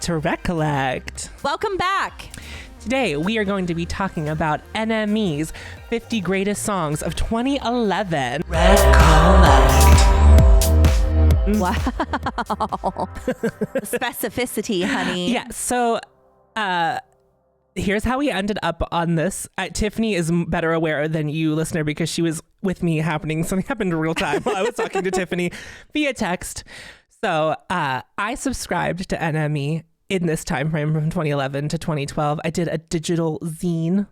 to Recollect. Welcome back. Today, we are going to be talking about NME's 50 Greatest Songs of 2011. Recollect. Wow. Specificity, honey. Yeah, so here's how we ended up on this. Tiffany is better aware than you, listener, because she was with me happening. Something happened in real time while I was talking to Tiffany via text. So I subscribed to NME in this time frame from 2011 to 2012. I did a digital zine.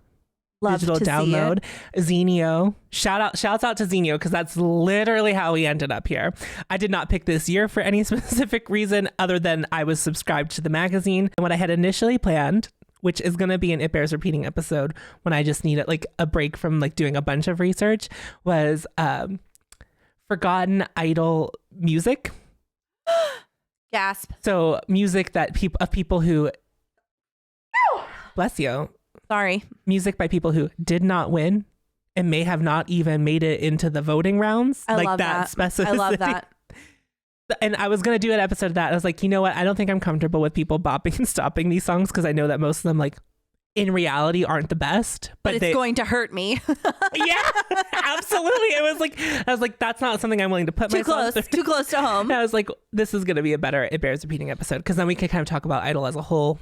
Digital download, Zinio. Shouts out to Zinio, because that's literally how we ended up here. I did not pick this year for any specific reason other than I was subscribed to the magazine. And what I had initially planned, which is going to be an It Bears Repeating episode when I just needed like a break from like doing a bunch of research, was forgotten idol music. Gasp. So music that people who, bless you. Sorry. Music by people who did not win and may have not even made it into the voting rounds. I like love that. Specificity. I love that. And I was going to do an episode of that. I was like, you know what? I don't think I'm comfortable with people bopping and stopping these songs, because I know that most of them, like, in reality aren't the best. But it's going to hurt me. Yeah, absolutely. I was like, that's not something I'm willing to put myself through. Too close to home. I was like, this is going to be a better It Bears Repeating episode, because then we can kind of talk about Idol as a whole.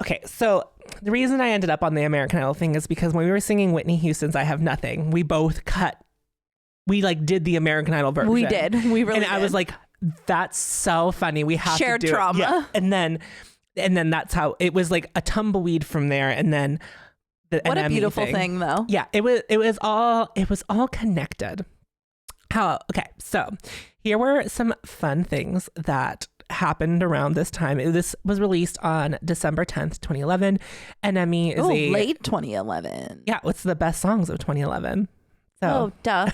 Okay, so the reason I ended up on the American Idol thing is because when we were singing Whitney Houston's I Have Nothing, we both did the American Idol version. We did. We really did. I was like, that's so funny. We have shared to do trauma. It. Yeah. And then that's how it was, like a tumbleweed from there. And then what a beautiful thing though. Yeah, it was all connected. Okay, so here were some fun things that happened around this time. This was released on December 10th, 2011. NME is late 2011. Yeah, it's the best songs of 2011. So, duh.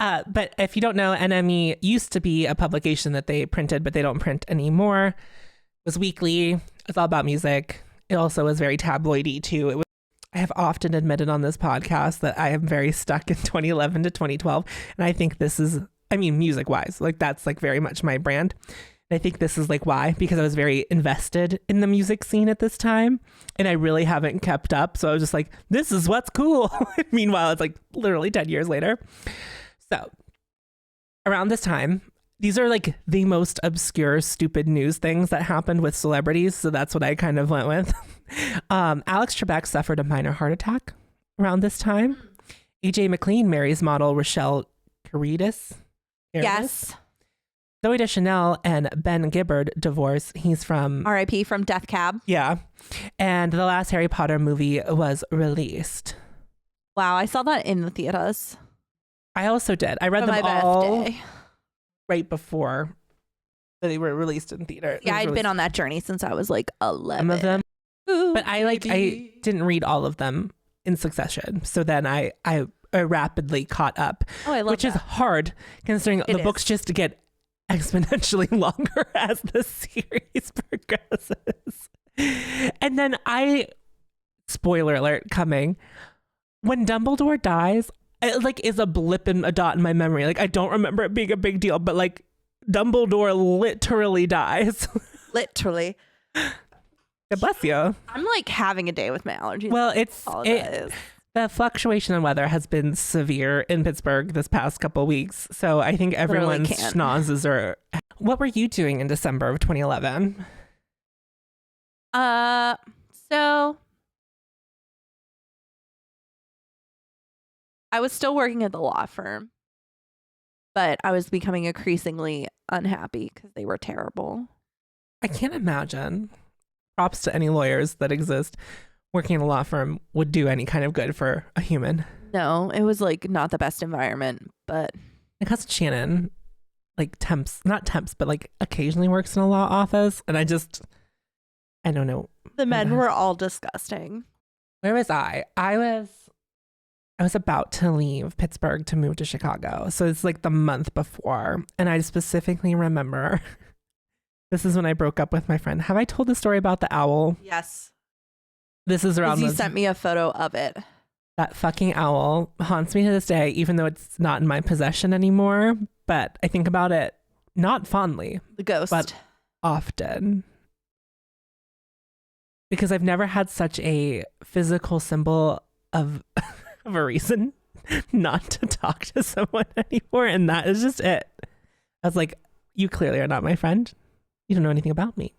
But if you don't know, NME used to be a publication that they printed, but they don't print anymore. It was weekly. It's all about music. It also was very tabloidy too. I have often admitted on this podcast that I am very stuck in 2011 to 2012. And I think this is, music wise, like that's like very much my brand. And I think this is like why, because I was very invested in the music scene at this time and I really haven't kept up. So I was just like, this is what's cool. Meanwhile, it's like literally 10 years later. So around this time, these are like the most obscure, stupid news things that happened with celebrities. So that's what I kind of went with. Alex Trebek suffered a minor heart attack around this time. AJ McLean marries model Rochelle Carides. Yes. Zooey Deschanel and Ben Gibbard divorce. He's from R.I.P. from Death Cab. Yeah. And the last Harry Potter movie was released. Wow, I saw that in the theaters. I also did. I read them all right before they were released in theater. Yeah, I'd been on that journey since I was like 11. Some of them. Ooh, but I didn't read all of them in succession. So then I rapidly caught up. Oh, I love which that. Is hard considering the books just get exponentially longer as the series progresses. And then spoiler alert coming, when Dumbledore dies, it like is a blip and a dot in my memory. Like I don't remember it being a big deal, but like Dumbledore literally dies. Literally. God bless you. I'm like having a day with my allergies. Well, the fluctuation in weather has been severe in Pittsburgh this past couple of weeks. So I think everyone's schnozzes are. What were you doing in December of 2011? So I was still working at the law firm, but I was becoming increasingly unhappy because they were terrible. I can't imagine. Props to any lawyers that exist. Working in a law firm would do any kind of good for a human. No, it was like not the best environment, but my cousin Shannon, like not temps, but like occasionally works in a law office. And I don't know. The men were all disgusting. Where was I? I was about to leave Pittsburgh to move to Chicago. So it's like the month before. And I specifically remember, this is when I broke up with my friend. Have I told the story about the owl? Yes. This is around. You sent me a photo of it. That fucking owl haunts me to this day, even though it's not in my possession anymore. But I think about it not fondly. The ghost. But often. because I've never had such a physical symbol of of a reason not to talk to someone anymore, and that is just it. I was like, you clearly are not my friend. You don't know anything about me.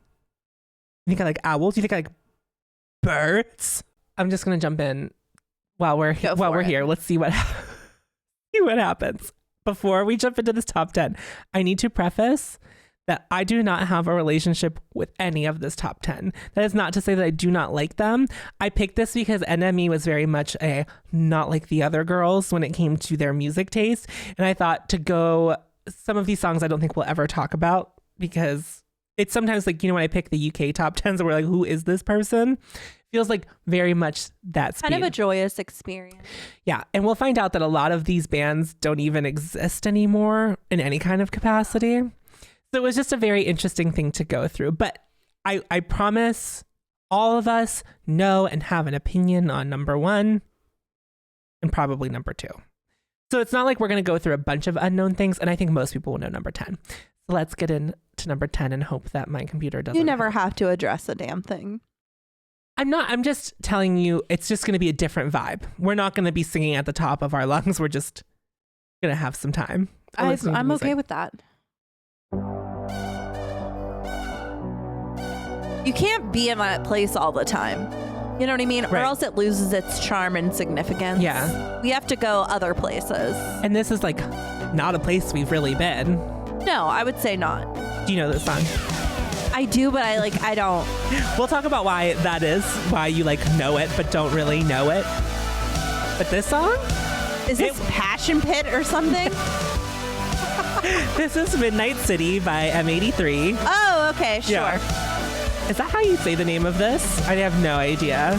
You think I like owls? You think I like birds? I'm just gonna jump in while we're here. Let's see what see what happens. Before we jump into this top 10, I need to preface that I do not have a relationship with any of this top 10. That is not to say that I do not like them. I picked this because NME was very much a not like the other girls when it came to their music taste. And I thought to go, some of these songs I don't think we'll ever talk about, because it's sometimes like, when I pick the UK top 10s and we're like, who is this person? Feels like very much that speed. Kind of a joyous experience. Yeah. And we'll find out that a lot of these bands don't even exist anymore in any kind of capacity. So it was just a very interesting thing to go through. But I promise all of us know and have an opinion on number 1 and probably number 2. So it's not like we're going to go through a bunch of unknown things. And I think most people will know number 10. So let's get into number 10 and hope that my computer doesn't. You never have to address a damn thing. I'm just telling you, it's just going to be a different vibe. We're not going to be singing at the top of our lungs. We're just going to have some time. I'm okay with that. You can't be in that place all the time. You know what I mean? Right. Or else it loses its charm and significance. Yeah. We have to go other places. And this is like not a place we've really been. No, I would say not. Do you know this song? I do, but I don't. We'll talk about why that is, why you like know it, but don't really know it. But this song? Is this Passion Pit or something? This is Midnight City by M83. Oh, okay, sure. Yeah. Is that how you say the name of this? I have no idea.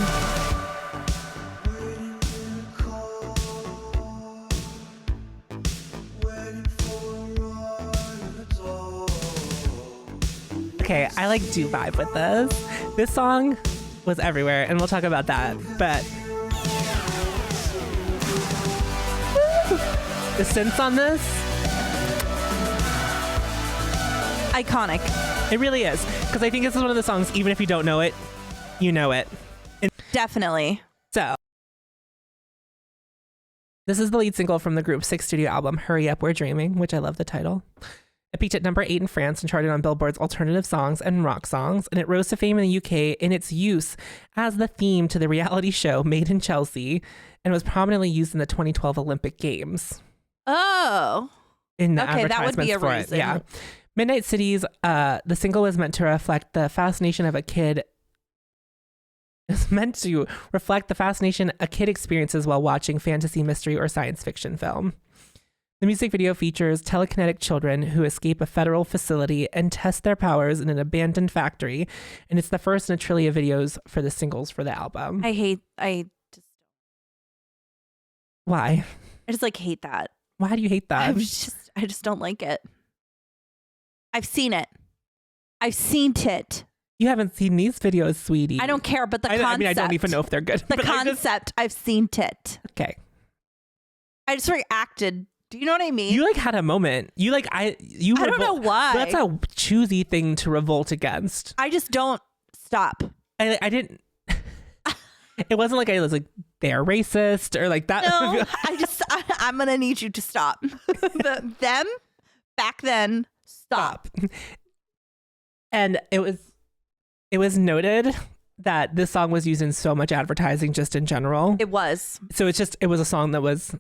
Okay, I like do vibe with this. This song was everywhere, and we'll talk about that. But the synths on this, iconic. it really is. Because I think this is one of the songs, even if you don't know it, you know it. Definitely. So, this is the lead single from the group's 6th studio album, Hurry Up, We're Dreaming, which I love the title. It peaked at number 8 in France and charted on Billboard's alternative songs and rock songs, and it rose to fame in the UK in its use as the theme to the reality show Made in Chelsea, and was prominently used in the 2012 Olympic Games. Oh. In the okay, that would be a advertisements for it. reason. Yeah. Midnight City's, the single was meant to reflect the fascination of a kid. It's meant to reflect the fascination a kid experiences while watching fantasy, mystery, or science fiction film. The music video features telekinetic children who escape a federal facility and test their powers in an abandoned factory, and it's the first in a trillion of videos for the singles for the album. Why? I just like hate that. Why do you hate that? I just don't like it. I've seen it. I've seen it. You haven't seen these videos, sweetie. I don't care, but the concept. I mean, I don't even know if they're good. The concept, I've seen it. Okay. I just reacted. Do you know what I mean? You like had a moment. You like I don't know why. That's a choosy thing to revolt against. I just don't stop. I didn't. It wasn't like I was like they're racist or like that. No, I'm gonna need you to stop. Them back then. Stop. And it was noted that this song was used in so much advertising just in general. It was. So it was a song that was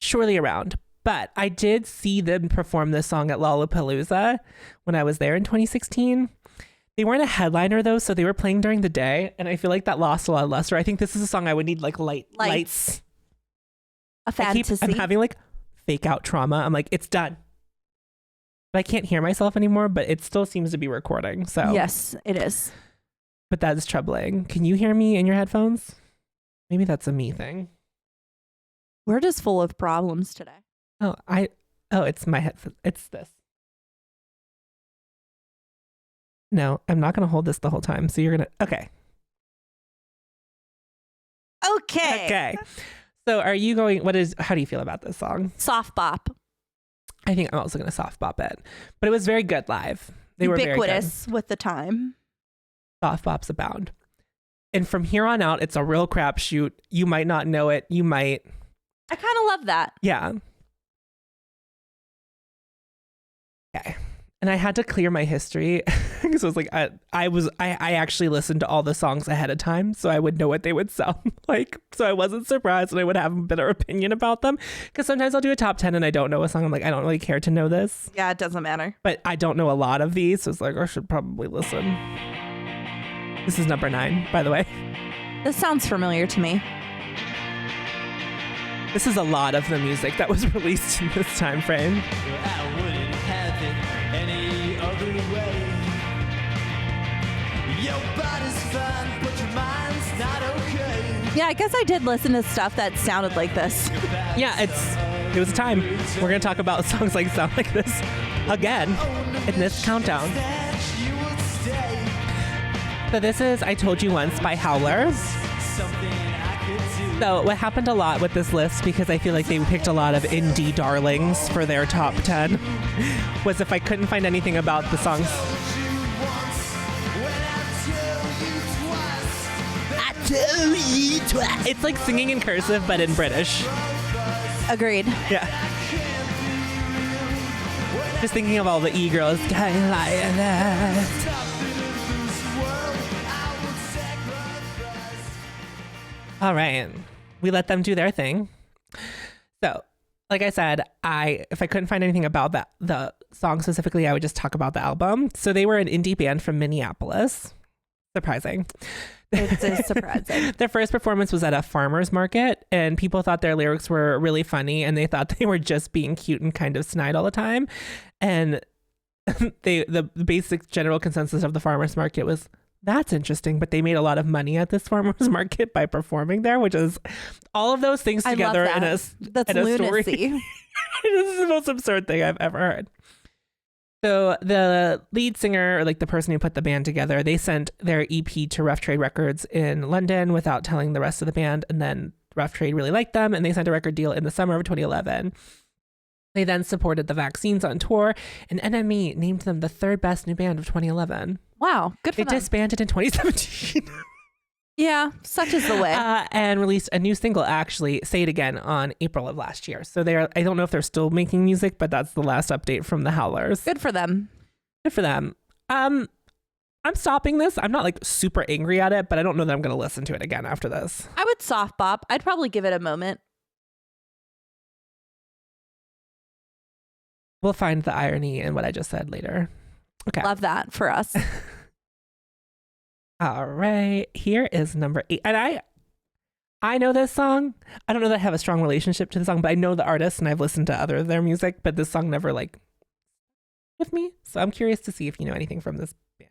surely around. But I did see them perform this song at Lollapalooza when I was there in 2016. They weren't a headliner though, so they were playing during the day, and I feel like that lost a lot of luster. I think this is a song I would need like lights. A fantasy. I'm having like fake out trauma. I'm like, it's done. But I can't hear myself anymore, but it still seems to be recording. So yes, it is. But that is troubling. Can you hear me in your headphones? Maybe that's a me thing. We're just full of problems today. It's my headphones. It's this. No, I'm not going to hold this the whole time. So you're going to, okay. Okay. So are you going, how do you feel about this song? Soft bop. I think I'm also going to soft bop it. But it was very good live. They were very good. Ubiquitous with the time. Soft bops abound. And from here on out, it's a real crapshoot. You might not know it. You might. I kind of love that. Yeah. Okay. And I had to clear my history because I was like, I actually listened to all the songs ahead of time so I would know what they would sound like. So I wasn't surprised and I would have a better opinion about them. Because sometimes I'll do a top 10 and I don't know a song. I'm like, I don't really care to know this. Yeah, it doesn't matter. But I don't know a lot of these. So it's like, I should probably listen. This is number 9, by the way. This sounds familiar to me. This is a lot of the music that was released in this time frame. I wouldn't have it any other way. Your body's fine, but your mind's not okay. Yeah, I guess I did listen to stuff that sounded like this. Yeah, it was a time. We're going to talk about songs like sound like this again in this countdown. So this is I Told You Once by Howler. So what happened a lot with this list, because I feel like they picked a lot of indie darlings for their top 10, was if I couldn't find anything about the songs. I told you twice. It's like singing in cursive, but in British. Agreed. Yeah. Just thinking of all the e-girls going like that. All right. We let them do their thing. So, like I said, if I couldn't find anything about the song specifically, I would just talk about the album. So they were an indie band from Minneapolis. Surprising. It is surprising. Their first performance was at a farmer's market, and people thought their lyrics were really funny, and they thought they were just being cute and kind of snide all the time. And the basic general consensus of the farmer's market was, that's interesting, but they made a lot of money at this farmer's market by performing there, which is all of those things together in a story. This is the most absurd thing I've ever heard. So the lead singer, or like the person who put the band together, they sent their EP to Rough Trade Records in London without telling the rest of the band, and then Rough Trade really liked them, and they signed a record deal in the summer of 2011. They then supported the Vaccines on tour, and NME named them the 3rd best new band of 2011. Wow, good for them. They disbanded in 2017. Yeah, such is the way. And released a new single, actually, Say It Again, on April of last year. So I don't know if they're still making music, but that's the last update from the Howlers. Good for them. Good for them. I'm stopping this. I'm not like super angry at it, but I don't know that I'm going to listen to it again after this. I would soft bop. I'd probably give it a moment. We'll find the irony in what I just said later. Okay. Love that for us. All right. Here is number 8. And I know this song. I don't know that I have a strong relationship to the song, but I know the artist and I've listened to other of their music, but this song never like with me. So I'm curious to see if you know anything from this band.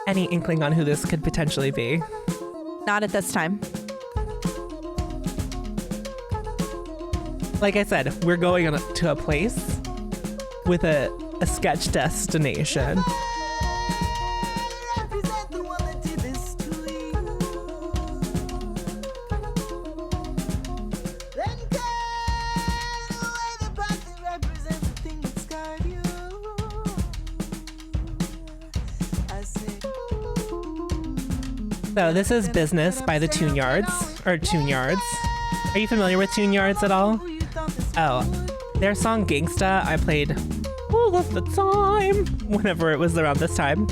Any inkling on who this could potentially be? Not at this time. Like I said, we're going to a place with a sketch destination. So this is Business by the Tune Yards. Are you familiar with Tune Yards at all? Oh, their song Gangsta I played all of the time whenever it was around this time.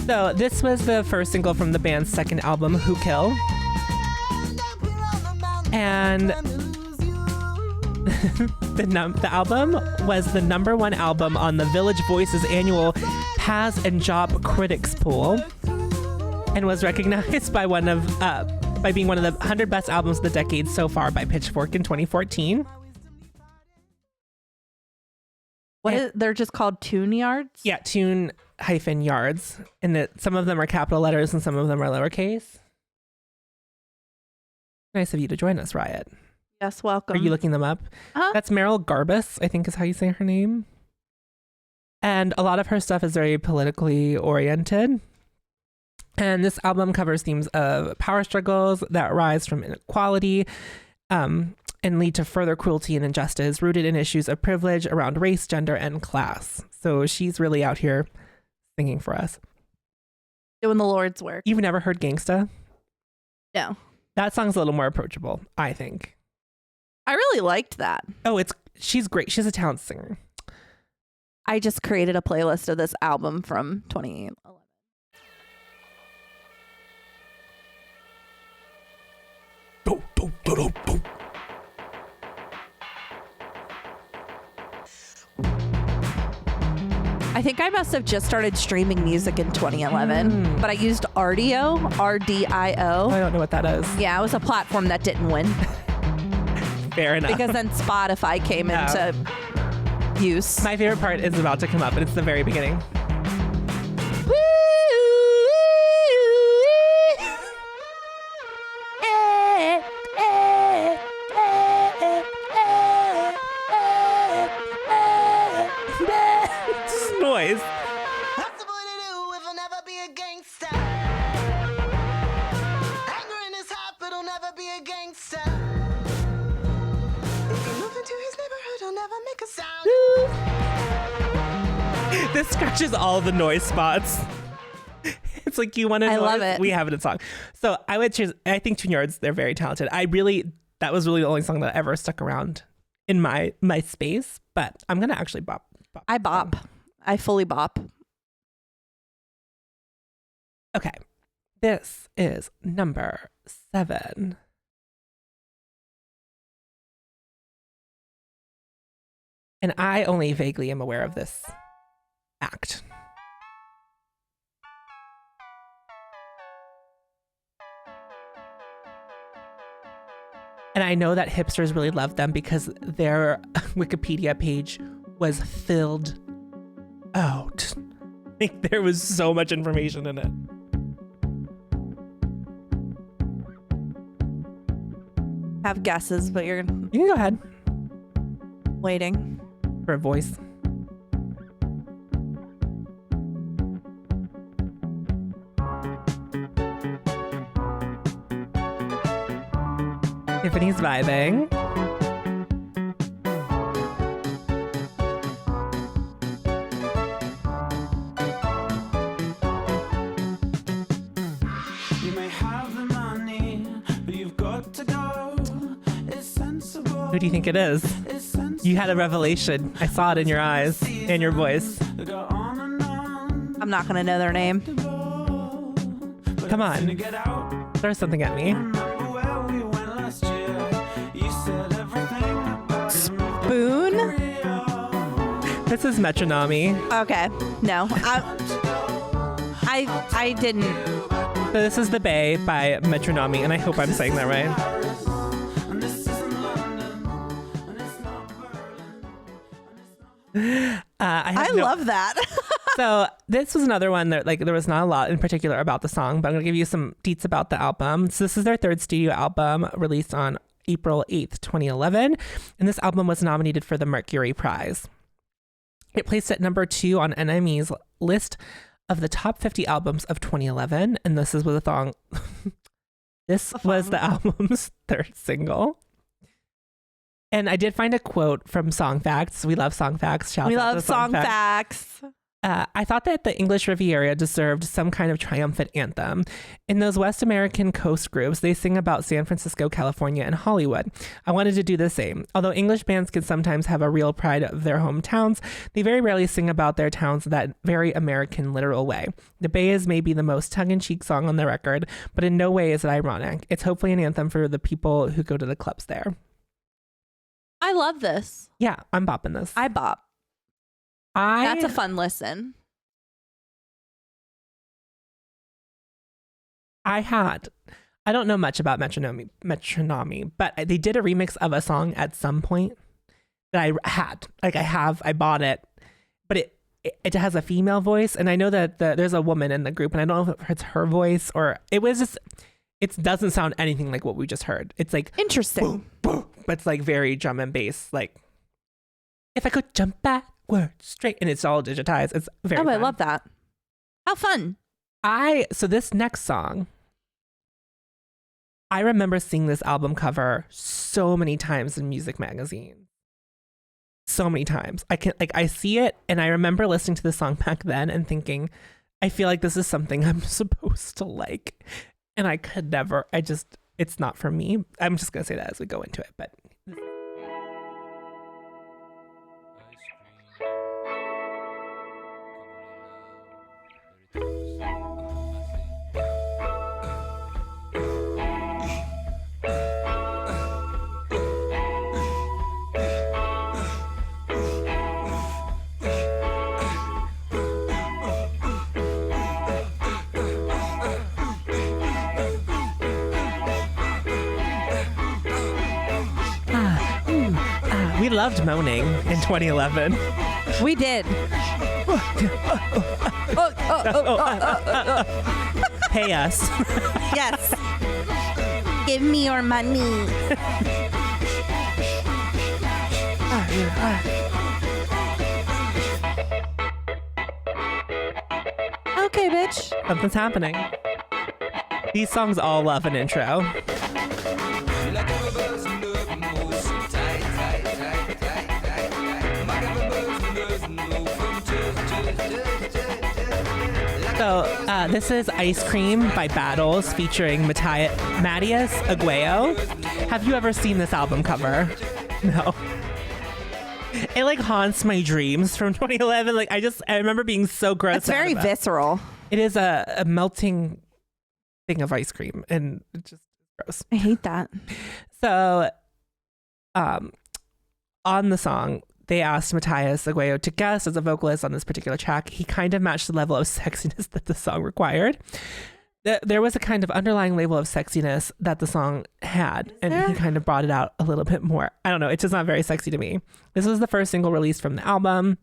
So this was the first single from the band's second album, Who Kill. And the album was the #1 album on the Village Voice's annual Paz and Job Critics Poll, and was recognized by by being one of the 100 best albums of the decade so far by Pitchfork in 2014. They're just called Tune Yards? Yeah, Tune-Yards. And some of them are capital letters and some of them are lowercase. Nice of you to join us, Riot. Yes, welcome. Are you looking them up? Uh-huh. That's Meryl Garbus, I think is how you say her name. And a lot of her stuff is very politically oriented. And this album covers themes of power struggles that rise from inequality and lead to further cruelty and injustice rooted in issues of privilege around race, gender, and class. So she's really out here singing for us. Doing the Lord's work. You've never heard Gangsta? No. That song's a little more approachable, I think. I really liked that. Oh, she's great. She's a talented singer. I just created a playlist of this album from 2011. I think I must have just started streaming music in 2011, but I used Rdio, RDIO. I don't know what that is. Yeah, it was a platform that didn't win. Fair enough. Because then Spotify came into use. My favorite part is about to come up, and it's the very beginning. Noise. What's the boy to do if he'll never be a gangster? Anger in his heart, but he'll never be a gangster. If you move into his neighborhood, he'll never make a sound. This scratches all the noise spots. It's like, you want to know? I love it. We have it in song. So I would choose, I think Tune Yards, they're very talented. That was really the only song that ever stuck around in my space, but I'm going to actually bop. I bop. I fully bop. Okay. This is number 7. And I only vaguely am aware of this act. And I know that hipsters really love them because their Wikipedia page was filled out. Like, there was so much information in it. Have guesses, but you're You can go ahead waiting. for a voice. Tiffany's vibing. You may have the money, but you've got to go. It's sensible. Who do you think it is? It's sensible. You had a revelation. I saw it in your eyes and your voice. Go on and on. I'm not going to know their name. Come on, Get out. throw something at me. Remember where we went last year? You said everything about Spoon? This is Metronome. Okay. No. I didn't. So this is The Bay by Metronome, and I hope I'm saying that right. And this isn't London, and it's not Berlin. I love that. So this was another one that, like, there was not a lot in particular about the song, but I'm gonna give you some deets about the album. So this is their 3rd studio album, released on April 8th, 2011, and this album was nominated for the Mercury Prize. It placed at number 2 on NME's list of the top 50 albums of 2011, and this is with a thong. This was the album's 3rd single. And I did find a quote from Song Facts. We love Song Facts. Shout We out love to song facts. I thought that the English Riviera deserved some kind of triumphant anthem. In those West American coast groups, they sing about San Francisco, California, and Hollywood. I wanted to do the same. Although English bands can sometimes have a real pride of their hometowns, they very rarely sing about their towns that very American, literal way. The Bay is maybe the most tongue-in-cheek song on the record, but in no way is it ironic. It's hopefully an anthem for the people who go to the clubs there. I love this. Yeah, I'm bopping this. I bop. That's a fun listen. I don't know much about Metronome, but they did a remix of a song at some point that I had. Like, I bought it, but it has a female voice, and I know that there's a woman in the group, and I don't know if it's her voice or it doesn't sound anything like what we just heard. It's like Interesting. boom, boom, but it's like very drum and bass. Like, if I could jump backwards straight, and it's all digitized. It's very I fun. love that. How fun. So this next song, I remember seeing this album cover so many times in music magazine. So many times. I see it and I remember listening to the song back then and thinking, I feel like this is something I'm supposed to like. And I could never, it's not for me. I'm just going to say that as we go into it, but we loved moaning in 2011. We did. Pay us. Yes. Give me your money. Okay, bitch. Something's happening. These songs all love an intro. So this is Ice Cream by Battles featuring Matthias Aguayo. Have you ever seen this album cover? No. It like haunts my dreams from 2011. Like I remember being so grossed out. It's very visceral. It is a melting thing of ice cream and it's just gross. I hate that. So on the song, they asked Matthias Aguayo to guest as a vocalist on this particular track. He kind of matched the level of sexiness that the song required. There was a kind of underlying level of sexiness that the song had, and he kind of brought it out a little bit more. I don't know. It's just not very sexy to me. This was the first single released from the album,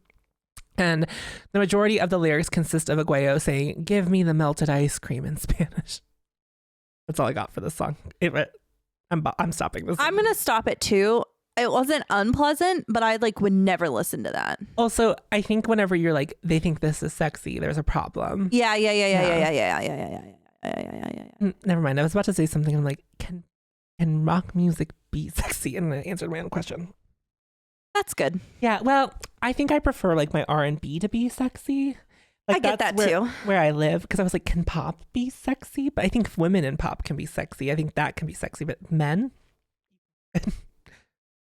and the majority of the lyrics consist of Aguayo saying, "Give me the melted ice cream" in Spanish. That's all I got for this song. I'm stopping this. I'm going to stop it too. It wasn't unpleasant, but I would never listen to that. Also, I think whenever you're like, they think this is sexy, there's a problem. Yeah. Never mind. I was about to say something. I'm like, can rock music be sexy? And I answered my own question. That's good. Yeah. Well, I think I prefer like my R&B to be sexy. I get that too. Where I live, because I was like, can pop be sexy? But I think women in pop can be sexy. I think that can be sexy, but men.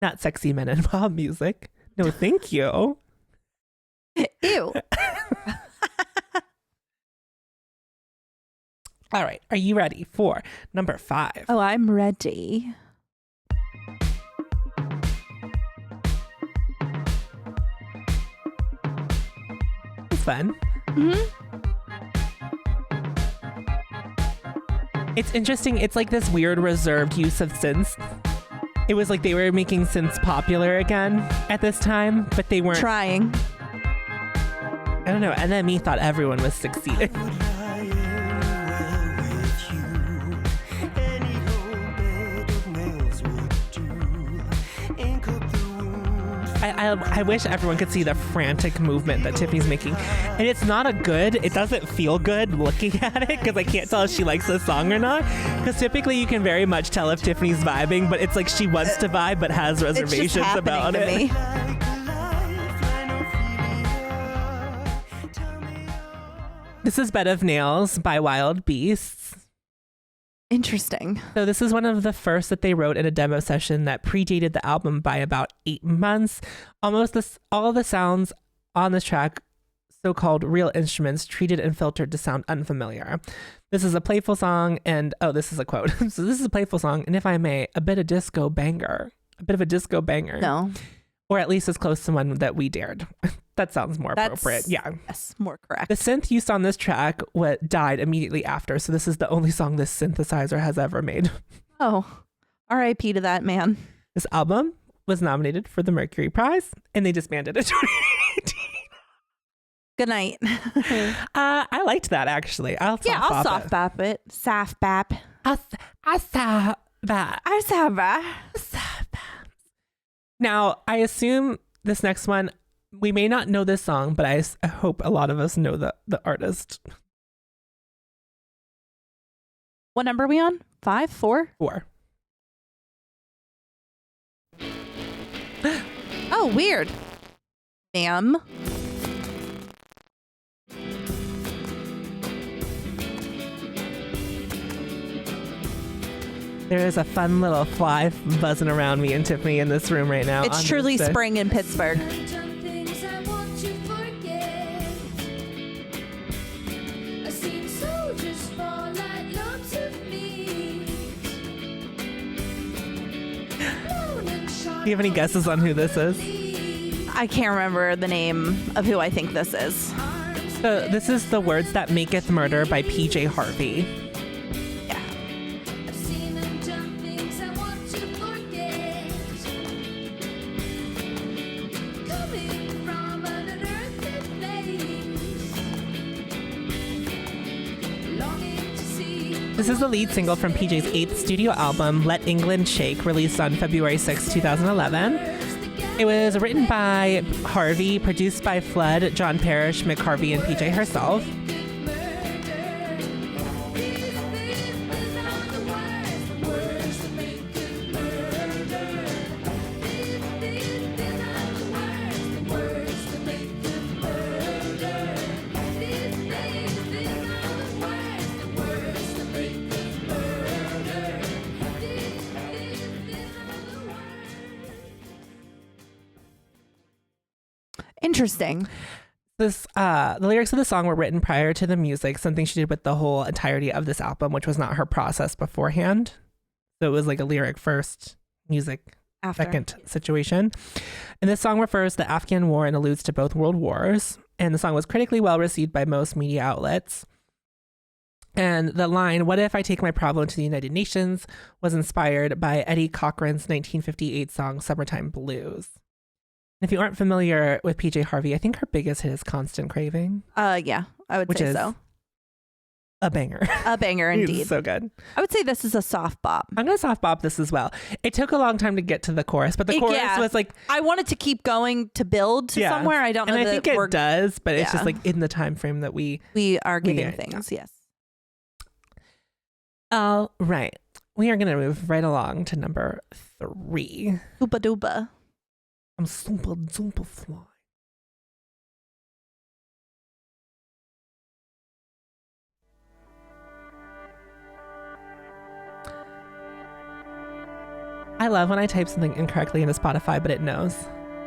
Not sexy men in pop music. No, thank you. Ew. All right. Are you ready for number 5? Oh, I'm ready. It's fun. Mm-hmm. It's interesting. It's like this weird reserved use of synths. It was like they were making synths popular again at this time, but they weren't Trying. I don't know. NME thought everyone was succeeding. I wish everyone could see the frantic movement that Tiffany's making. And it's not it doesn't feel good looking at it because I can't tell if she likes the song or not. Because typically you can very much tell if Tiffany's vibing, but it's like she wants to vibe but has reservations about it. Me. This is Bed of Nails by Wild Beasts. Interesting. So this is one of the first that they wrote in a demo session that predated the album by about 8 months. All of the sounds on this track, so-called real instruments, treated and filtered to sound unfamiliar. This is a playful song, and this is a quote. So this is a playful song, and if I may, a bit of a disco banger. No. Or at least as close to one that we dared. That sounds more appropriate. Yeah. Yes, more correct. The synth used on this track died immediately after, so this is the only song this synthesizer has ever made. Oh, R.I.P. to that man. This album was nominated for the Mercury Prize, and they disbanded it in 2018. Good night. I liked that, actually. I'll soft bap it. Soft bap. Now, I assume this next one, we may not know this song, but I hope a lot of us know the artist. What number are we on? 5, 4? 4. Oh, weird. Ma'am. There is a fun little fly buzzing around me and Tiffany in this room right now. It's truly spring in Pittsburgh. Do you have any guesses on who this is? I can't remember the name of who I think this is. So this is The Words That Maketh Murder by PJ Harvey. Yeah. This is the lead single from PJ's 8th studio album, Let England Shake, released on February 6, 2011. It was written by Harvey, produced by Flood, John Parrish, McHarvey, and PJ herself. Interesting. This the lyrics of the song were written prior to the music, something she did with the whole entirety of this album, which was not her process beforehand. So it was like a lyric first, music After. second situation. And this song refers to the Afghan War and alludes to both world wars. And the song was critically well received by most media outlets. And the line, "What if I take my problem to the United Nations," was inspired by Eddie Cochran's 1958 song Summertime Blues. If you aren't familiar with PJ Harvey, I think her biggest hit is Constant Craving. Yeah, I would Which say is so. A banger. A banger indeed. It's so good. I would say this is a soft bop. I'm going to soft bop this as well. It took a long time to get to the chorus, but the chorus was like... I wanted to keep going to build to somewhere. I don't know and that I think it does, but it's just like in the time frame that we are getting things, yes. All right. We are going to move right along to number 3. Dooba dooba. I'm super duper fly. I love when I type something incorrectly into Spotify, but it knows.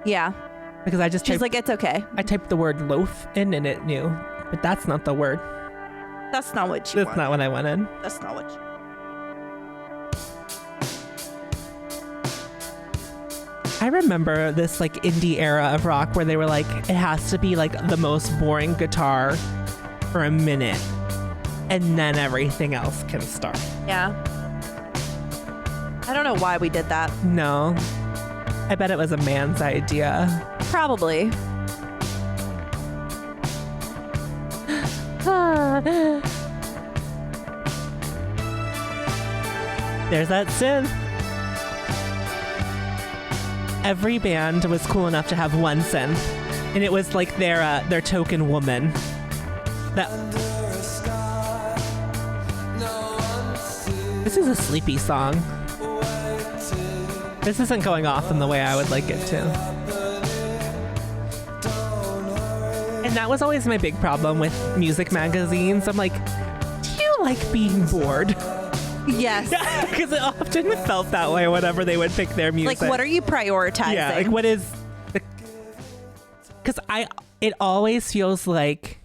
Yeah. Because I just She's like, it's okay. I typed the word loaf in and it knew, but that's not the word. That's not what you want. That's not what I wanted. That's not what you I remember this like indie era of rock where they were like, it has to be like the most boring guitar for a minute and then everything else can start. Yeah. I don't know why we did that. No. I bet it was a man's idea. Probably. There's that synth. Every band was cool enough to have one synth, and it was like their token woman. This is a sleepy song. This isn't going off in the way I would like it to. And that was always my big problem with music magazines. I'm like, do you like being bored? Yes. Because it often felt that way whenever they would pick their music. Like, what are you prioritizing? Yeah, like what is the... Because it always feels like...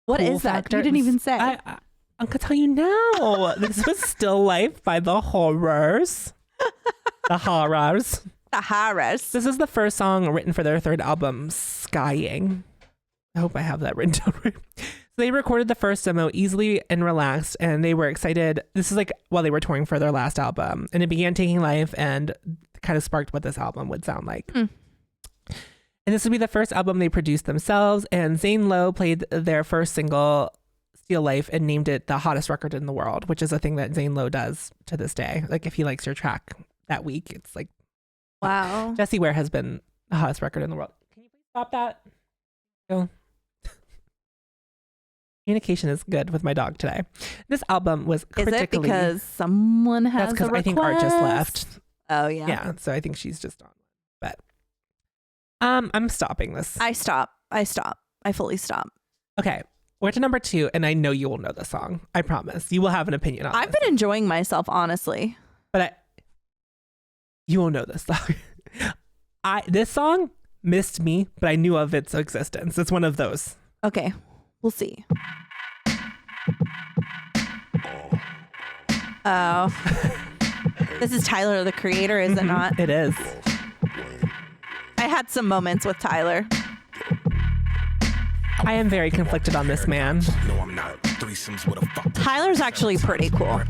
What is that? You didn't even say. I can tell you now. This was Still Life by The Horrors. The Horrors. The Horrors. This is the first song written for their third album, Skying. I hope I have that written down right. So they recorded the first demo easily and relaxed, and they were excited. This is like while they were touring for their last album, and it began taking life and kind of sparked what this album would sound like. And this would be the first album they produced themselves, and Zane Lowe played their first single, Still Life, and named it the hottest record in the world, which is a thing that Zane Lowe does to this day. Like if he likes your track that week, it's like, wow. Jessie Ware has been the hottest record in the world. Can you please stop that? No. Communication is good with my dog today. This album was critically... Is it because someone has That's because a I think Art just request? left. Oh, yeah. Yeah, so I think she's just on. But I'm stopping this. I stop. I fully stop. Okay, we're to number 2, and I know you will know the song. I promise. You will have an opinion on I've this. been enjoying myself, honestly. But you will know this song. This song missed me, but I knew of its existence. It's one of those. Okay, we'll see. Oh. This is Tyler, the Creator, is it not? It is. I had some moments with Tyler. I am very conflicted on this man. No, I'm not. Threesomes with a fuck. Tyler's actually pretty cool.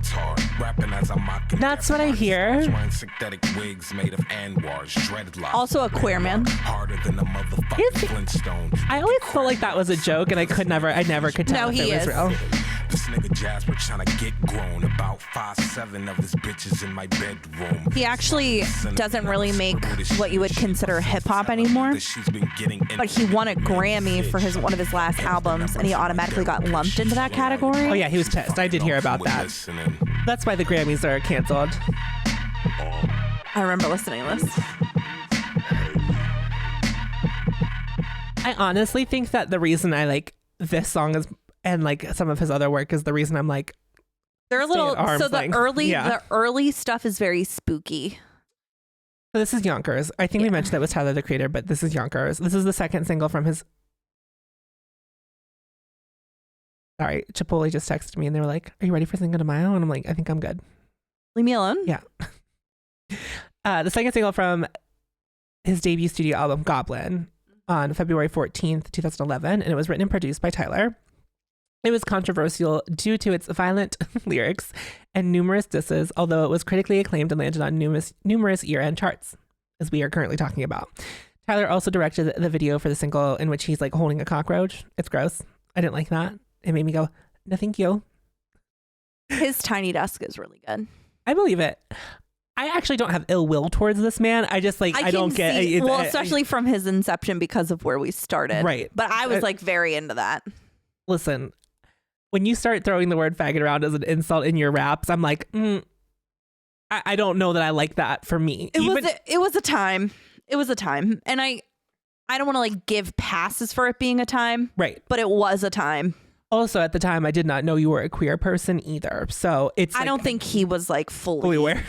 That's what I hear. Synthetic wigs made of anwars, dreadlocks. Also a queer man. Harder than a motherfucking Flintstone. I always felt like that was a joke, and I never could tell No, if he it was is. real. This nigga Jasper trying to get grown. About 5'7" of his bitches in my bedroom. He actually doesn't really make what you would consider hip hop anymore. But he won a Grammy for one of his last albums, and he automatically got lumped into that category. Oh yeah, he was pissed. I did hear about that. That's why the Grammys are canceled. I remember listening to this. I honestly think that the reason I like this song is, and like some of his other work, is the reason I'm like, They're a little at arm's so the length. early Yeah. the early stuff is very spooky. so this is Yonkers. I think we mentioned that was Tyler, the Creator, but this is Yonkers. This is the second single from his... Sorry, Chipotle just texted me and they were like, are you ready for Cinco de Mayo? And I'm like, I think I'm good. Leave me alone. Yeah. The second single from his debut studio album, Goblin, on February 14th, 2011, and it was written and produced by Tyler. It was controversial due to its violent lyrics and numerous disses, although it was critically acclaimed and landed on numerous year-end charts, as we are currently talking about. Tyler also directed the video for the single in which he's like holding a cockroach. It's gross. I didn't like that. It made me go, no, thank you. His Tiny Desk is really good. I believe it. I actually don't have ill will towards this man. I just like, I don't get it. Well, especially from his inception because of where we started. Right. But I was like very into that. Listen, when you start throwing the word faggot around as an insult in your raps, I'm like, I don't know that I like that for me. It was a time. It was a time. And I don't want to like give passes for it being a time. Right. But it was a time. Also, at the time, I did not know you were a queer person either. So it's I like, don't think he was like fully aware.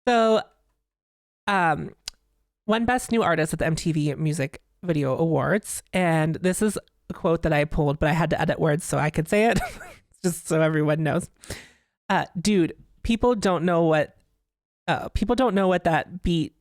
So, won Best New Artist at the MTV Music Video Awards. And this is a quote that I pulled, but I had to edit words so I could say it, just so everyone knows. Dude, people don't know what that beat.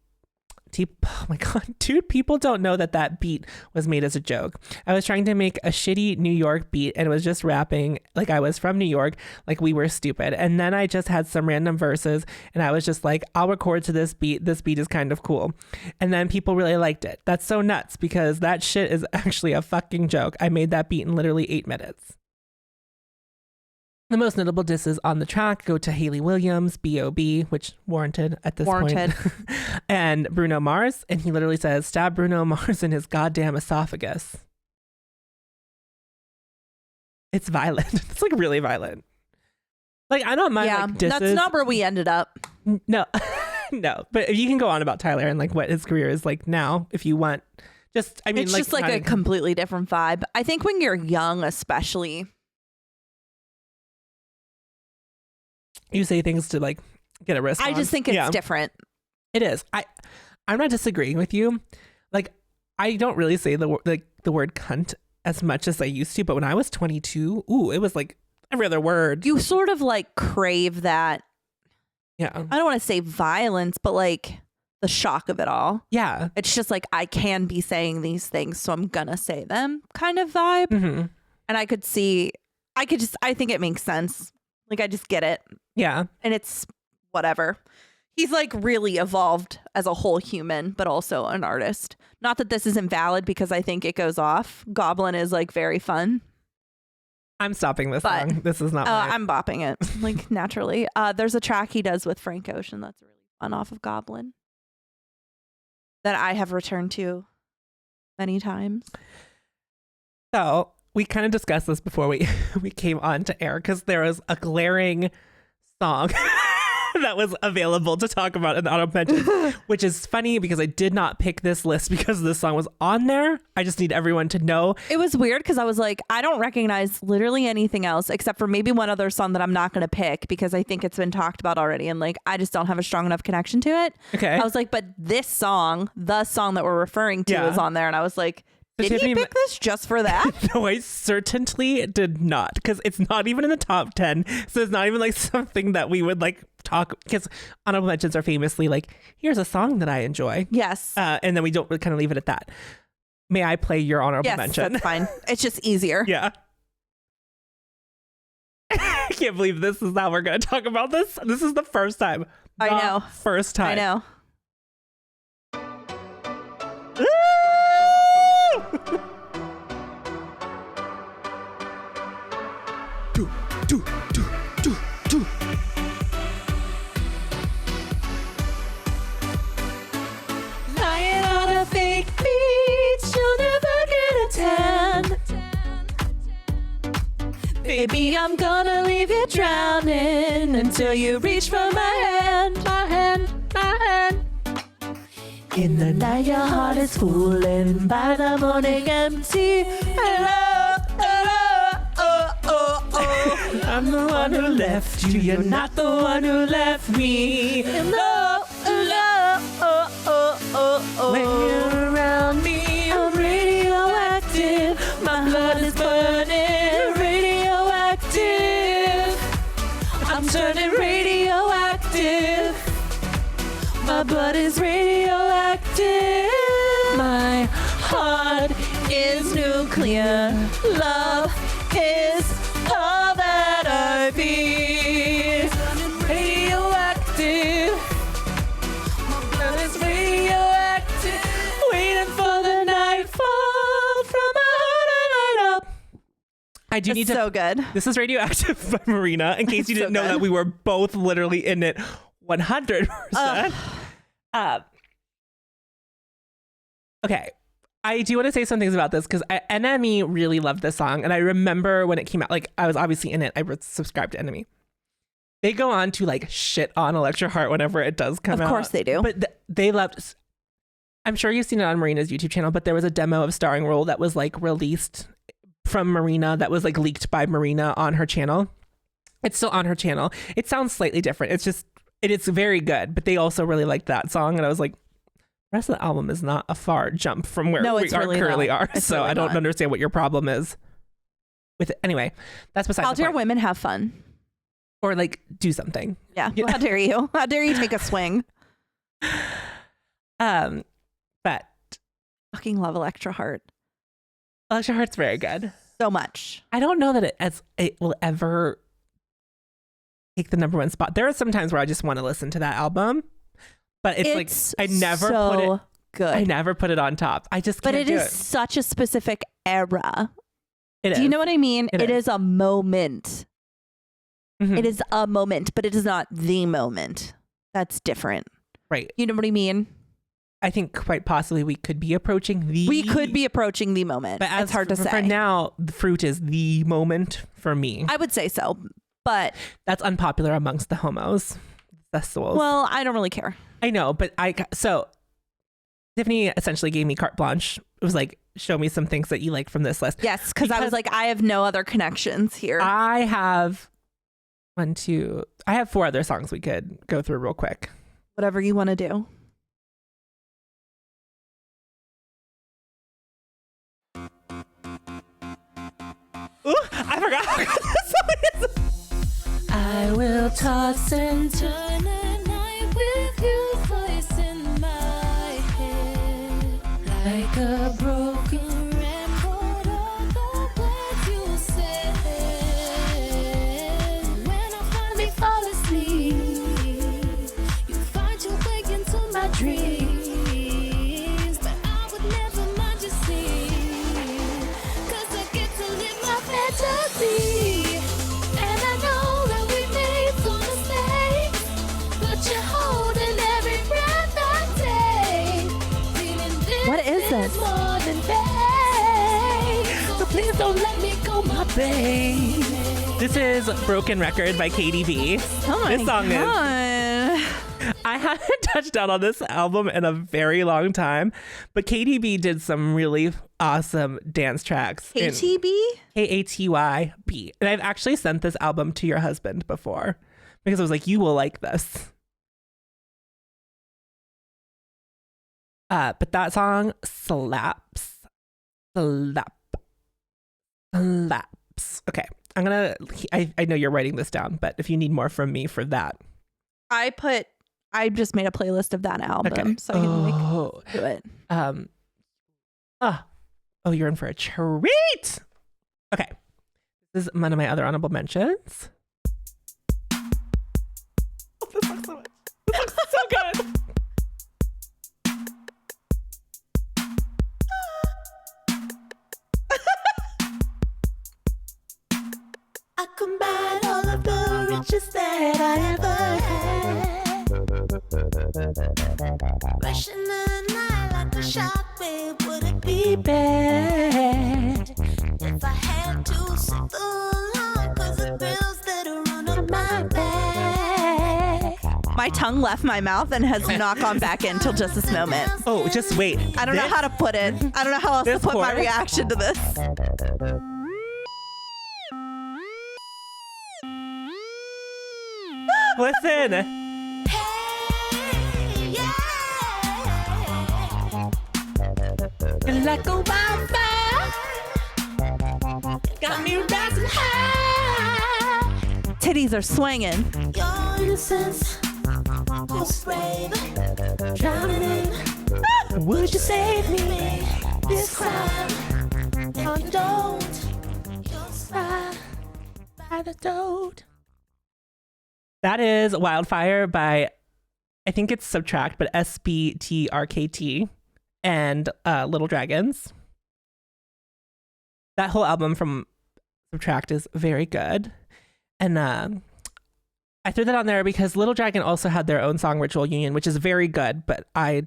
Oh my God, dude, people don't know that beat was made as a joke. I was trying to make a shitty New York beat and it was just rapping like I was from New York, like we were stupid. And then I just had some random verses and I was just like, I'll record to this beat. This beat is kind of cool. And then people really liked it. That's so nuts because that shit is actually a fucking joke. I made that beat in literally 8 minutes. The most notable disses on the track go to Hayley Williams, B.O.B., which warranted at this point, and Bruno Mars. And he literally says, stab Bruno Mars in his goddamn esophagus. It's violent. It's like really violent. Like, I don't mind like disses. That's not where we ended up. No, no. But you can go on about Tyler and like what his career is like now if you want. Just, I mean, it's just like a completely different vibe. I think when you're young, especially... You say things to like get a response. I just think it's different. It is. I'm not disagreeing with you. Like, I don't really say the word cunt as much as I used to, but when I was 22, it was like every other word. You sort of like crave that. Yeah. I don't want to say violence, but like the shock of it all. Yeah. It's just like I can be saying these things, so I'm gonna say them kind of vibe. Mm-hmm. And I think it makes sense. Like I just get it. Yeah. And it's whatever. He's like really evolved as a whole human, but also an artist. Not that this isn't valid because I think it goes off. Goblin is like very fun. I'm stopping this song. This is not I'm bopping it like naturally. There's a track he does with Frank Ocean that's really fun off of Goblin that I have returned to many times. So we kind of discussed this before we came on to air, because there was a glaring song that was available to talk about in the honorable mentions, which is funny because I did not pick this list because this song was on there. I just need everyone to know. It was weird because I was like, I don't recognize literally anything else except for maybe one other song that I'm not going to pick because I think it's been talked about already. And like, I just don't have a strong enough connection to it. Okay. I was like, but this song, the song that we're referring to is on there. And I was like, did he pick this just for that? No, I certainly did not, because it's not even in the top 10. So it's not even like something that we would like talk, because honorable mentions are famously like, here's a song that I enjoy. Yes. And then we don't kind of leave it at that. May I play your honorable mention? That's fine. It's just easier. Yeah. I can't believe this is how we're going to talk about this. This is the first time. I know. First time. I know. Lying on a fake beach, you'll never get a tan. Baby, I'm gonna leave you drowning until you reach for my hand, my hand, my hand. In the night, your heart is fooling. By the morning, empty. Hello, hello, oh, oh, oh. I'm the one who left you. You're not the one who left me. Hello, hello, oh, oh, oh, oh. When you're around me, I'm radioactive. My blood is burning. Radioactive. I'm turning radioactive. My blood is radioactive. My heart is nuclear. Love is all that I feel. Radioactive. My blood is radioactive. Waiting for the nightfall from my heart and light up. I do It's need to. so good. This is Radioactive by Marina, in case you So didn't know good. that we were both literally in it 100%. Okay. I do want to say some things about this because NME really loved this song. And I remember when it came out, like I was obviously in it. I was subscribed to NME. They go on to like shit on Electra Heart whenever it does come out. Of course they do. But they loved, I'm sure you've seen it on Marina's YouTube channel, but there was a demo of Starring Role that was like released from Marina that was like leaked by Marina on her channel. It's still on her channel. It sounds slightly different. It's just, it's very good, but they also really liked that song. And I was like, the rest of the album is not a far jump from where we currently are. So I don't understand what your problem is with it. Anyway, that's besides How the dare point. women have fun? Or like do something. Yeah. How dare you? How dare you take a swing? But Fucking love Electra Heart Electra Heart's very good. so much. I don't know that it will ever take the number one spot. There are some times where I just want to listen to that album, but it's like I never so put it. good. I never put it on top. I just can't But it do is it. such a specific era. It is. Do you know what I mean? It It is. is a moment. Mhm. It is a moment, but it is not the moment. That's different. Right. You know what I mean? I think quite possibly we could be approaching the. We could be approaching the moment. But It's hard to say. For now, the Fruit is the moment for me. I would say so, but That's unpopular amongst the homos festivals. well, I don't really care. I know, but so Tiffany essentially gave me carte blanche. It was like, show me some things that you like from this list. Yes, because I was like, I have no other connections here. I have I have 4 other songs we could go through real quick. Whatever you want to do. Ooh, I forgot how good this song is. I will toss and turn the night with your voice in my head. Like a broken record of the words you said. When I finally fall asleep, you find your way into my dreams. But I would never mind you see, 'cause I get to live my fantasy. And I know that we made some mistakes, but you're holding every breath I take. Feeling this What is this? more than fake. So please Please don't let me go, my baby. This is Broken Record by KDB. Oh my This song God. I haven't touched down on this album in a very long time, but KDB did some really awesome dance tracks. KTB? KATYB. And I've actually sent this album to your husband before because I was like, you will like this. But that song slaps. Slaps. Okay. I know you're writing this down, but if you need more from me for that. I just made a playlist of that album, Okay. so I can do it. Oh, you're in for a treat. Okay. This is one of my other honorable mentions. Oh, this looks so much. This looks so good. I combine all of the riches that I ever had. Rushing the night like a shockwave, would it be bad if I had to sit alone? Cause the thrills that are on my back. My tongue left my mouth and has not gone back in till just this moment. Oh, just wait. I don't know how to put it. I don't know how else to This put my chorus? reaction to this. Listen. Hey, yeah. Like a wildfire. Got me rising high. Titties are swinging. Your innocence was brave, drowning in. Would you save me this crime? If you don't, you'll survive by the toad. That is Wildfire by, I think it's Subtract, but SBTRKT and Little Dragons. That whole album from Subtract is very good. And I threw that on there because Little Dragon also had their own song, Ritual Union, which is very good. But I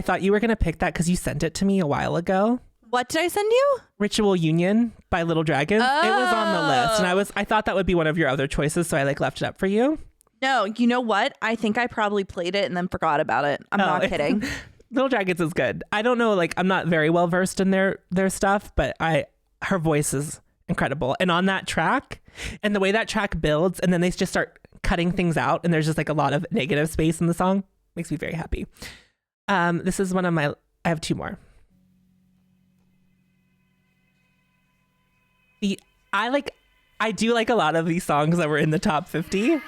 thought you were going to pick that because you sent it to me a while ago. What did I send you? Ritual Union by Little Dragons. It was on the list, and I thought that would be one of your other choices, so I left it up for you. No, you know what? I think I probably played it and then forgot about it. I'm not kidding. Little Dragons is good. I don't know, I'm not very well versed in their stuff, but her voice is incredible. And on that track, and the way that track builds, and then they just start cutting things out, and there's just a lot of negative space in the song, makes me very happy. This is one of my. I have two more. I do like a lot of these songs that were in the top 50.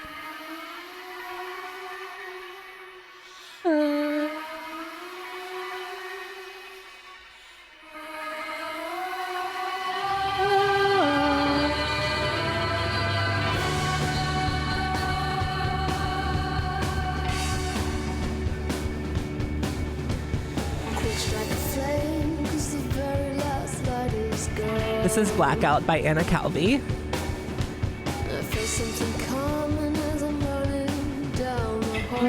This is Blackout by Anna Calvi. I feel something coming as I'm running down the hall.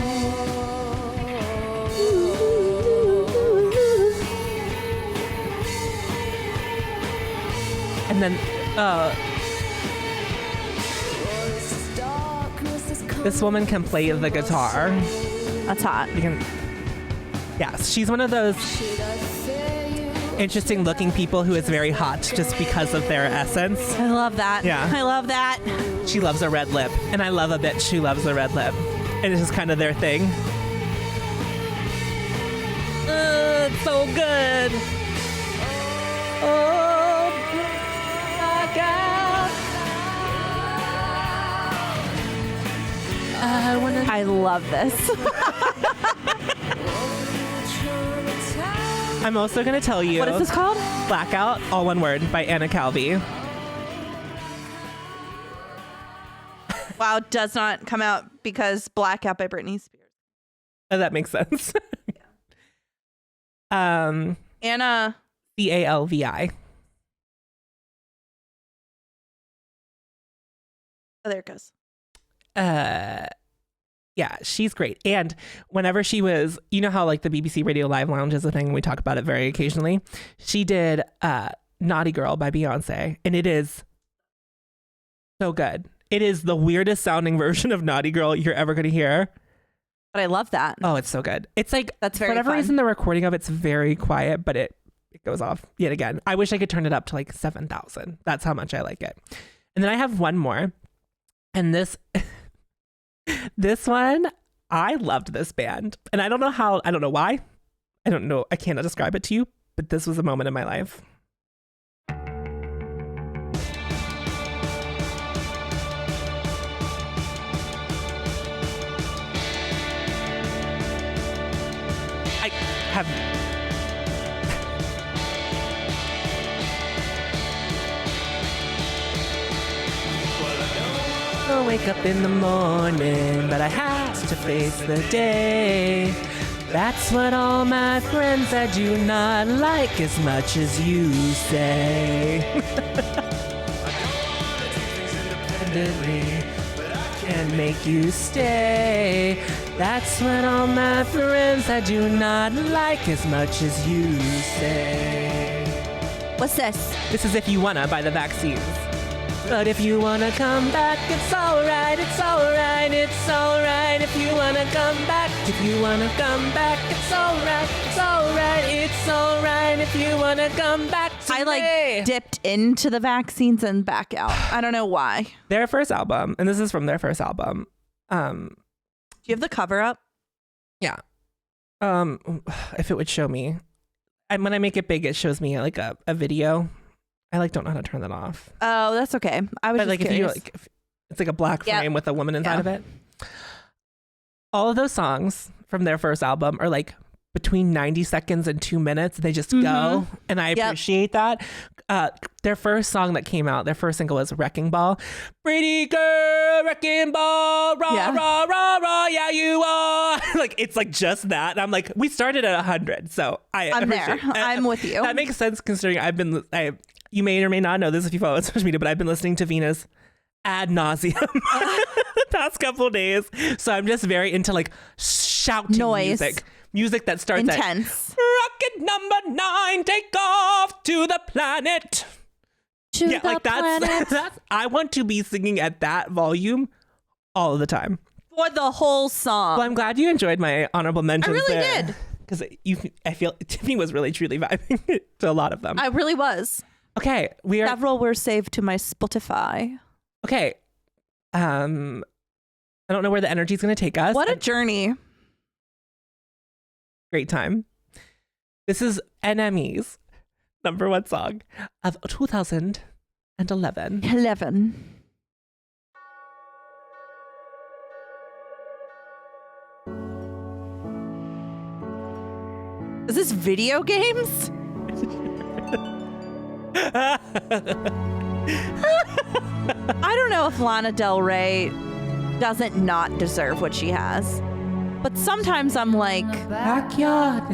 And then this woman can play the guitar. That's hot. Yes, she's one of those interesting looking people who is very hot just because of their essence. I love that. Yeah. I love that. She loves a red lip, and I love a bitch who loves a red lip. And it's just kind of their thing. It's so good. Oh my God. I love this. I'm also going to tell you. What is this called? Blackout, all one word, by Anna Calvi. Wow, does not come out because Blackout by Britney Spears. Oh, that makes sense. Calvi. Anna. CALVI. Oh, there it goes. Yeah, she's great. And whenever she was, you know how the BBC Radio Live Lounge is a thing, we talk about it very occasionally. She did Naughty Girl by Beyonce, and it is so good. It is the weirdest sounding version of Naughty Girl you're ever going to hear. But I love that. Oh, it's so good. It's like, That's very for whatever fun. reason, the recording of it's very quiet, but it goes off yet again. I wish I could turn it up to like 7,000. That's how much I like it. And then I have one more. And this one, I loved this band. And I don't know why. I don't know. I cannot describe it to you, but this was a moment in my life. I have... I'll wake up in the morning, but I have to face the day. That's what all my friends I do not like as much as you say. Independently, but I can't make you stay. That's what all my friends I do not like as much as you say. What's this? This is If You Wanna by the Vaccines. But if you wanna come back, it's alright, it's alright, it's alright. If you wanna come back, if you wanna come back, it's alright, it's alright, it's alright. If you wanna come back to I like me. dipped into the Vaccines and back out. I don't know why. Their first album, and this is from their first album. Do you have the cover up? Yeah. If it would show me. And when I make it big, it shows me like a video. I don't know how to turn that off. Oh, that's okay. I was But just like curious. if it's like a black Yep. frame with a woman inside Yeah. of it. All of those songs from their first album are like between 90 seconds and 2 minutes. They just go, and I appreciate that. Their first song that came out, their first single was Wrecking Ball. Pretty girl, wrecking ball, rah, Yeah. rah, rah, rah, yeah, you are. Like, it's like just that. And I'm like, we started at 100, so I'm there. appreciate- I'm with you. That makes sense considering you may or may not know this if you follow on social media, but I've been listening to Venus ad nauseum the past couple of days. So I'm just very into like shouting Noise. music that starts Intense. at rocket number 9, take off to the planet. To Yeah, the like planet. that's I want to be singing at that volume all of the time. For the whole song. Well, I'm glad you enjoyed my honorable mentions. I really there. did. Because I feel Tiffany was really truly vibing to a lot of them. I really was. Okay, we are Several were saved to my Spotify. okay. I don't know where the energy is going to take us. What a journey. Great time. This is NME's number one song of 2011. 11. Is this video games? I don't know if Lana Del Rey doesn't not deserve what she has. But sometimes I'm like, Backyard,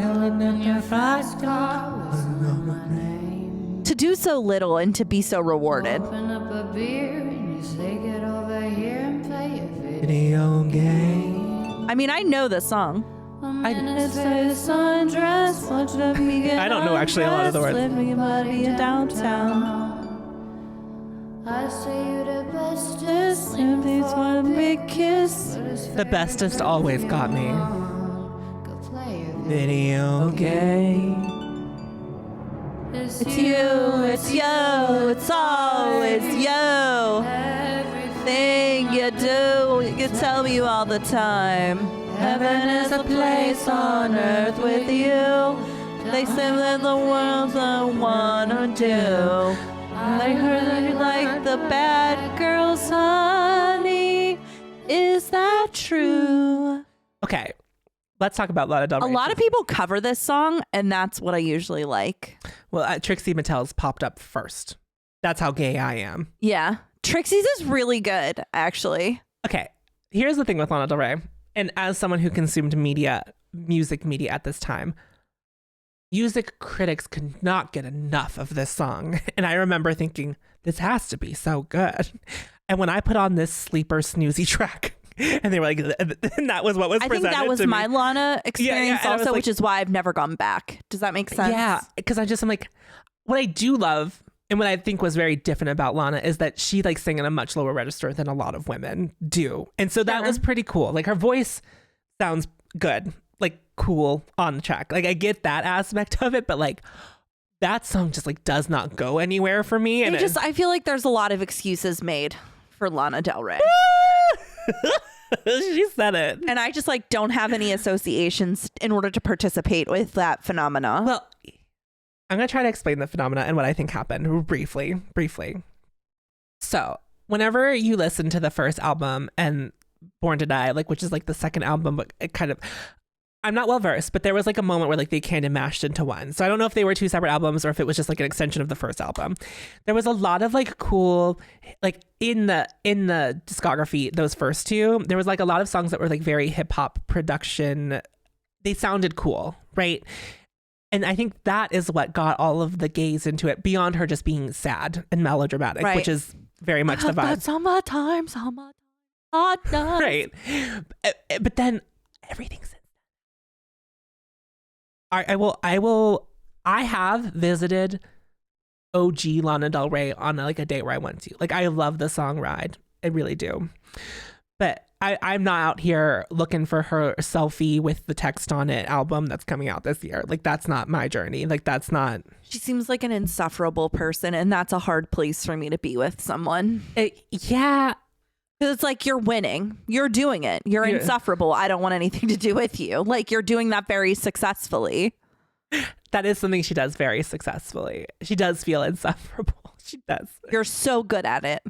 to do so little and to be so rewarded. Open up a beer and you say get over here and play a video. video game. I mean, I know the song. I don't know actually a lot of the words. Downtown. I say you the bestest, and Please one big kiss. The bestest always got me. go play a video. Video game. It's you, it's you, it's always you. Everything you do, you tell me all the time. Heaven is a place on earth with you. They say that the world's I wanna do. I heard that you like the bad girls, honey. Is that true? Okay, let's talk about Lana Del A Rey. lot of people cover this song, and that's what I usually like. Well, Trixie Mattel's popped up first. That's how gay I am. Yeah. Trixie's is really good, actually. Okay, here's the thing with Lana Del Rey. And as someone who consumed music media at this time, music critics could not get enough of this song. And I remember thinking, this has to be so good. And when I put on this sleeper snoozy track, and they were like, and that was what was I think presented that was to my me. Lana experience and I was also, like- which is why I've never gone back. Does that make sense? Yeah, because I'm like, what I do love and what I think was very different about Lana is that she like sang in a much lower register than a lot of women do. And so that was pretty cool. Like her voice sounds good, like cool on the track. Like I get that aspect of it, but like that song just like does not go anywhere for me. And I feel like there's a lot of excuses made for Lana Del Rey. She said it. And I just like don't have any associations in order to participate with that phenomena. Well, I'm going to try to explain the phenomena and what I think happened briefly. So whenever you listen to the first album and Born to Die, like, which is like the second album, but it kind of, I'm not well versed, but there was like a moment where like they kind of mashed into one. So I don't know if they were two separate albums or if it was just like an extension of the first album. There was a lot of like cool, like in the discography, those first two, there was like a lot of songs that were like very hip hop production. They sounded cool, right? And I think that is what got all of the gays into it, beyond her just being sad and melodramatic, right. which is very much the vibe. Summertime, hot nights. Right. But then everything's I have visited OG Lana Del Rey on like a date where I went to. Like I love the song Ride. I really do. But I'm not out here looking for her selfie with the text on it album that's coming out this year. Like that's not my journey. Like that's not. She seems like an insufferable person, and that's a hard place for me to be with someone. Yeah. Because it's like you're winning. You're doing it. You're insufferable. I don't want anything to do with you. Like you're doing that very successfully. That is something she does very successfully. She does feel insufferable. She does. You're so good at it.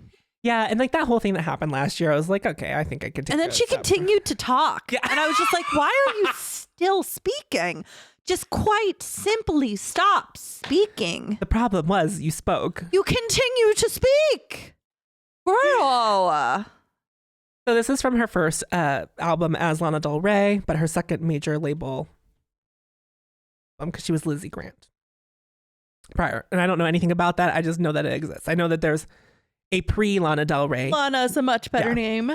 Yeah, and like that whole thing that happened last year, I was like, okay, I think I could take And then she continued to talk. Yeah. And I was just like, why are you still speaking? Just quite simply stop speaking. The problem was you spoke. You continue to speak. Girl. So this is from her first album as Lana Del Rey, but her second major label, because she was Lizzie Grant prior. And I don't know anything about that. I just know that it exists. I know that there's a pre-Lana Del Rey. Lana's a much better name.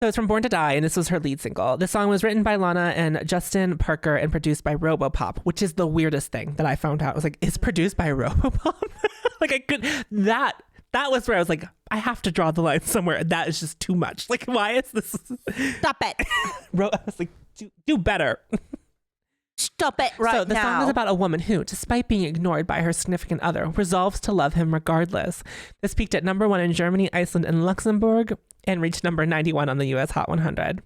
So it's from Born to Die, and this was her lead single. The song was written by Lana and Justin Parker and produced by Robopop, which is the weirdest thing that I found out. I was like, it's produced by Robopop? Like I could, that was where I was like, I have to draw the line somewhere. That is just too much. Like, why is this? Stop it. I was like, do better. Stop it right now. So the song is about a woman who, despite being ignored by her significant other, resolves to love him regardless. This peaked at number 1 in Germany, Iceland, and Luxembourg, and reached number 91 on the US Hot 100.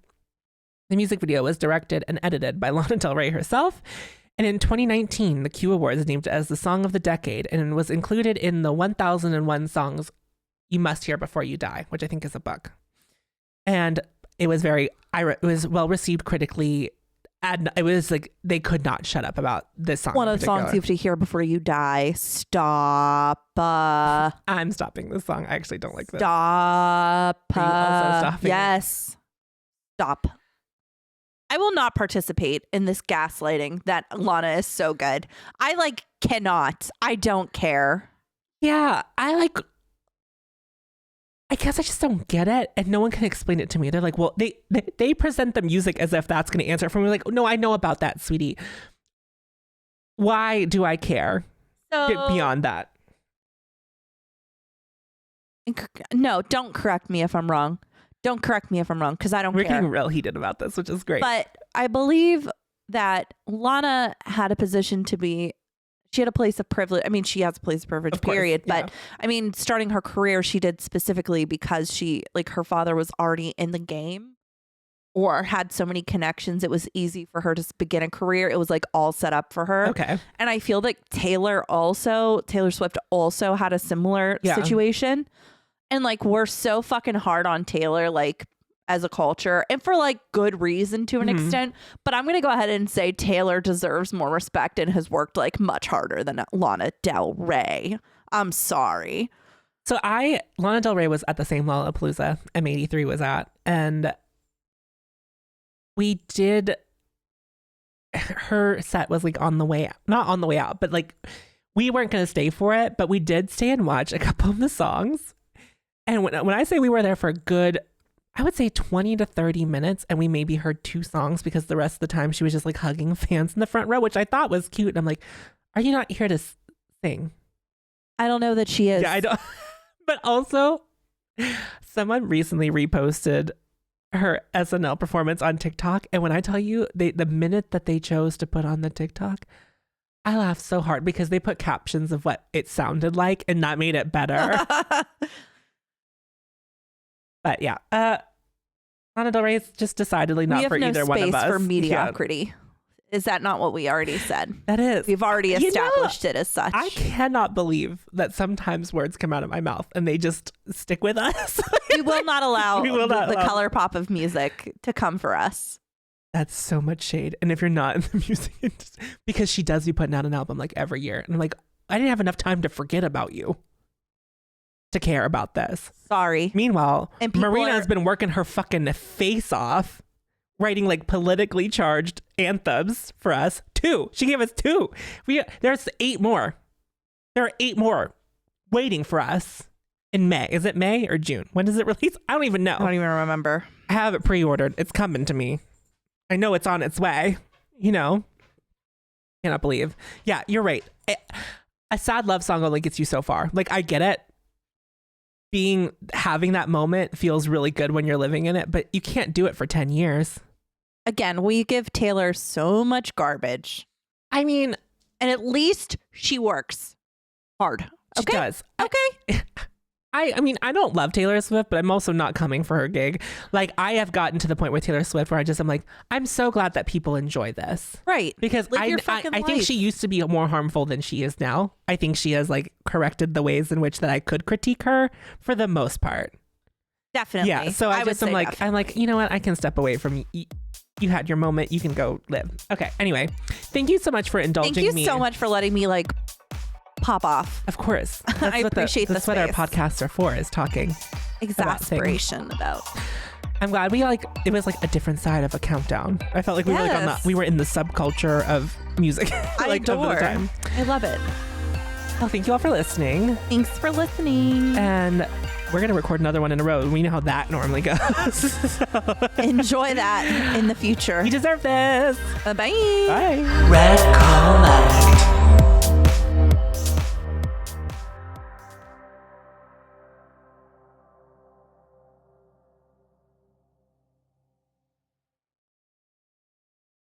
The music video was directed and edited by Lana Del Rey herself. And in 2019, the Q Awards named it as the Song of the Decade and was included in the 1001 Songs You Must Hear Before You Die, which I think is a book. And it was well received critically. And it was like they could not shut up about this song. One of the songs you have to hear before you die. Stop. I'm stopping this song. I actually don't like this. Stop. Are you also stopping? Yes. Stop. I will not participate in this gaslighting that Lana is so good. I cannot. I don't care. Yeah, I guess I just don't get it, and no one can explain it to me. They're like, well, they present the music as if that's going to answer it for me. Like, no, I know about that, sweetie. Why do I care? So, beyond that? No, don't correct me if I'm wrong. Don't correct me if I'm wrong, because I don't care. We're getting real heated about this, which is great. But I believe that Lana had a position to be. She had a place of privilege. I mean, she has a place of privilege, period. Yeah. But I mean, starting her career, she did specifically because her father was already in the game or had so many connections. It was easy for her to begin a career. It was all set up for her. Okay. And I feel like Taylor Swift also had a similar situation. And we're so fucking hard on Taylor, as a culture, and for good reason to an extent. But I'm going to go ahead and say Taylor deserves more respect and has worked much harder than Lana Del Rey. I'm sorry. So Lana Del Rey was at the same Lollapalooza M83 was at, and we did, her set was on the way, not on the way out, but we weren't going to stay for it, but we did stay and watch a couple of the songs. And when I say we were there for a good, I would say 20 to 30 minutes, and we maybe heard 2 songs because the rest of the time she was just hugging fans in the front row, which I thought was cute. And I'm like, are you not here to Sing. I don't know that she is. Yeah, I don't. But also, someone recently reposted her SNL performance on TikTok. And when I tell you, the minute that they chose to put on the TikTok, I laughed so hard because they put captions of what it sounded like and that made it better. But yeah, Lana Del Rey's just decidedly not for either one of us. We have no space for mediocrity. Yeah. Is that not what we already said? That is. We've already established it as such. I cannot believe that sometimes words come out of my mouth and they just stick with us. We will not allow the allow color pop of music to come for us. That's so much shade. And if you're not in the music industry, because she does be putting out an album like every year. And I'm like, I didn't have enough time to forget about you to care about this. Sorry. Meanwhile, And Marina has been working her fucking face off, writing like politically charged anthems for us. 2. She gave us 2. There's 8 more. There are 8 more waiting for us in May. Is it May or June? When does it release? I don't even know. I don't even remember. I have it pre-ordered. It's coming to me. I know it's on its way. You know, cannot believe. Yeah, you're right. A sad love song only gets you so far. Like, I get it. Having that moment feels really good when you're living in it, but you can't do it for 10 years. Again, we give Taylor so much garbage. I mean, and at least she works hard. She does. Okay. I mean, I don't love Taylor Swift, but I'm also not coming for her gig. Like, I have gotten to the point with Taylor Swift where I'm like, I'm so glad that people enjoy this. Right. Because I think she used to be more harmful than she is now. I think she has like corrected the ways in which that I could critique her for the most part. Definitely. Yeah. So I'm like, you know what? I can step away from you had your moment. You can go live. Okay. Anyway, thank you so much for indulging me. Thank you so much for letting me like pop off. Of course. I appreciate that's what our podcasts are for, is talking. Exasperation about. I'm glad it was like a different side of a countdown. I felt like we were like we were in the subculture of music. I adore. Of the time. I love it. Well, thank you all for listening. Thanks for listening. And we're going to record another one in a row. We know how that normally goes. Enjoy that in the future. You deserve this. Bye. Bye. Red Collar.